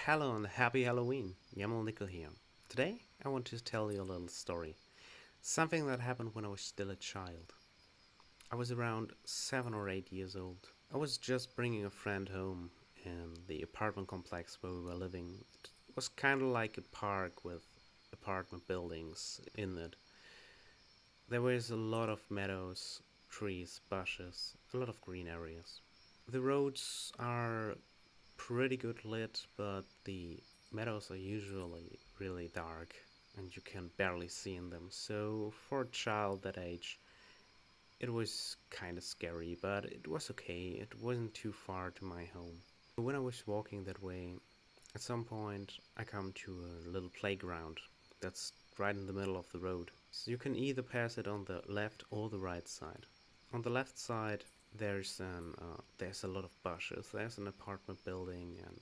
Hello and happy Halloween. Yamal Nickel here. Today I want to tell you a little story. Something that happened when I was still a child. I was around 7 or 8 years old. I was just bringing a friend home in the apartment complex where we were living. It was kind of like a park with apartment buildings in it. There was a lot of meadows, trees, bushes, a lot of green areas. The roads are pretty good lit, but the meadows are usually really dark and you can barely see in them. So for a child that age, it was kind of scary, but it was okay. It wasn't too far to my home. When I was walking that way, at some point I come to a little playground that's right in the middle of the road. So you can either pass it on the left or the right side. On the left side, there's a lot of bushes. There's an apartment building, and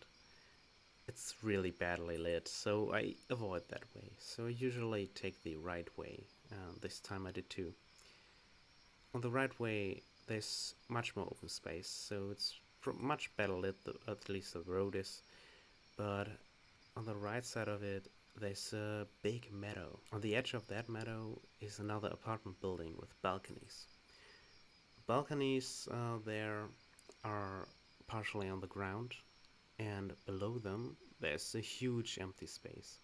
it's really badly lit, so I avoid that way. So I usually take the right way, and this time I did too. On the right way, there's much more open space, so it's much better lit. At least the road is. But on the right side of it, there's a big meadow. On the edge of that meadow is another apartment building with balconies. Balconies there are partially on the ground, and below them there's a huge empty space.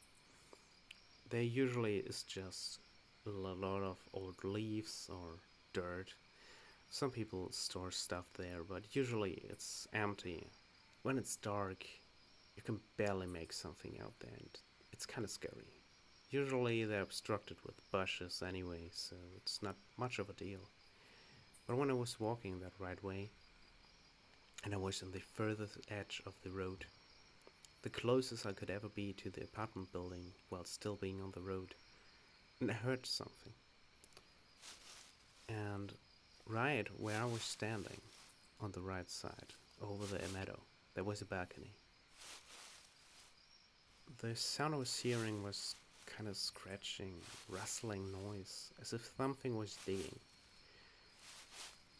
There usually is just a lot of old leaves or dirt. Some people store stuff there, but usually it's empty. When it's dark, you can barely make something out there, and it's kind of scary. Usually they're obstructed with bushes anyway, so it's not much of a deal. But when I was walking that right way, and I was on the furthest edge of the road, the closest I could ever be to the apartment building while still being on the road, and I heard something. And right where I was standing, on the right side, over the meadow, there was a balcony. The sound I was hearing was kind of scratching, rustling noise, as if something was digging.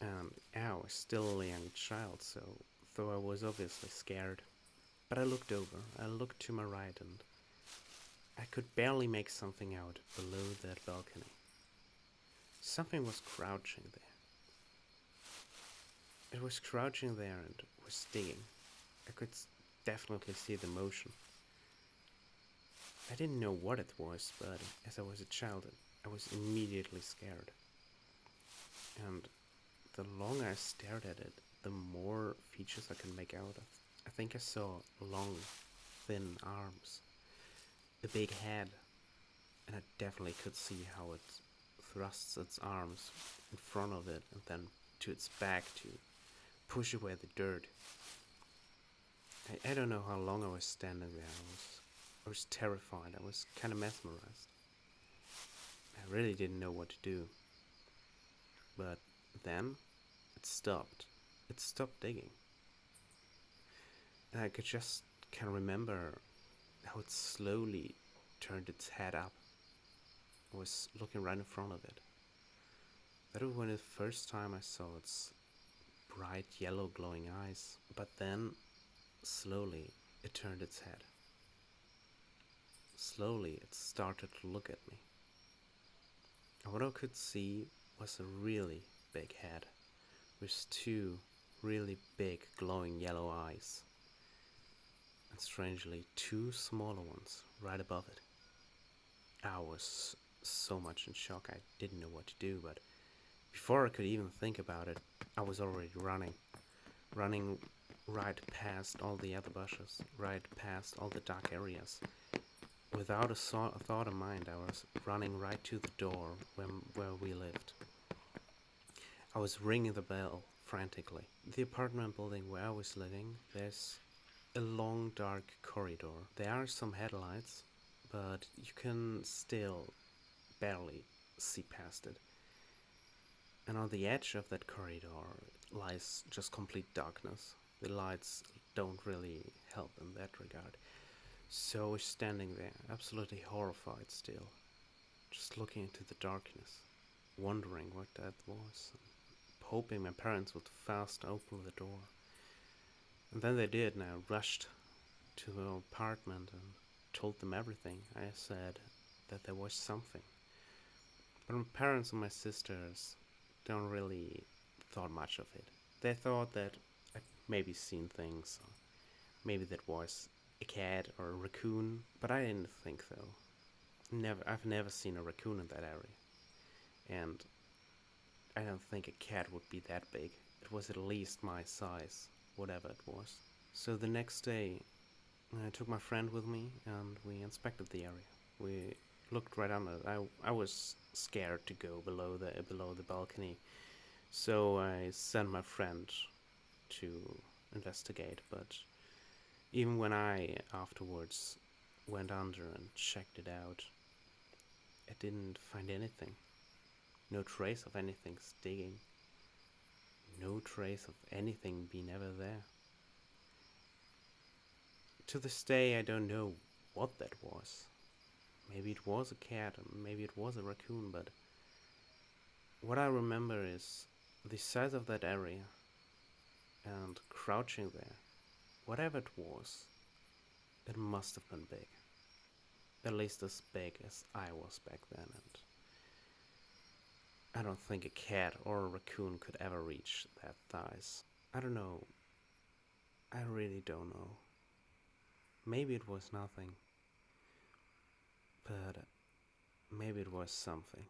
And I was still a young child, so though I was obviously scared. But I looked over, I looked to my right, and I could barely make something out below that balcony. Something was crouching there. It was crouching there and was digging. I could definitely see the motion. I didn't know what it was, but as I was a child, I was immediately scared. And the longer I stared at it, the more features I could make out of. I think I saw long, thin arms, a big head, and I definitely could see how it thrusts its arms in front of it and then to its back to push away the dirt. I don't know how long I was standing there. I was terrified. I was kind of mesmerized. I really didn't know what to do. But then it stopped. It stopped digging. And I could just kind of remember how it slowly turned its head up. I was looking right in front of it. That was when the first time I saw its bright yellow glowing eyes. But then, slowly, it turned its head. Slowly, it started to look at me. And what I could see was a really big head with two really big glowing yellow eyes. And strangely, two smaller ones right above it. I was so much in shock I didn't know what to do, but before I could even think about it, I was already running right past all the other bushes, right past all the dark areas. Without a thought in mind, I was running right to the door where we lived. I was ringing the bell frantically. The apartment building where I was living, there's a long dark corridor. There are some headlights, but you can still barely see past it. And on the edge of that corridor lies just complete darkness. The lights don't really help in that regard. So I was standing there, absolutely horrified still, just looking into the darkness, wondering what that was, hoping my parents would fast open the door. And then they did, and I rushed to the apartment and told them everything. I said that there was something. But my parents and my sisters don't really thought much of it. They thought that I'd maybe seen things, or maybe that was a cat or a raccoon, but I didn't think so. I've never seen a raccoon in that area, and I don't think a cat would be that big. It was at least my size, whatever it was. So the next day, I took my friend with me, and we inspected the area. We looked right under it. I was scared to go below the balcony, so I sent my friend to investigate. But even when I afterwards went under and checked it out, I didn't find anything. No trace of anything digging. No trace of anything being ever there. To this day, I don't know what that was. Maybe it was a cat, maybe it was a raccoon, but what I remember is the size of that area and crouching there. Whatever it was, it must have been big. At least as big as I was back then, and I don't think a cat or a raccoon could ever reach that size. I don't know. I really don't know. Maybe it was nothing, but maybe it was something.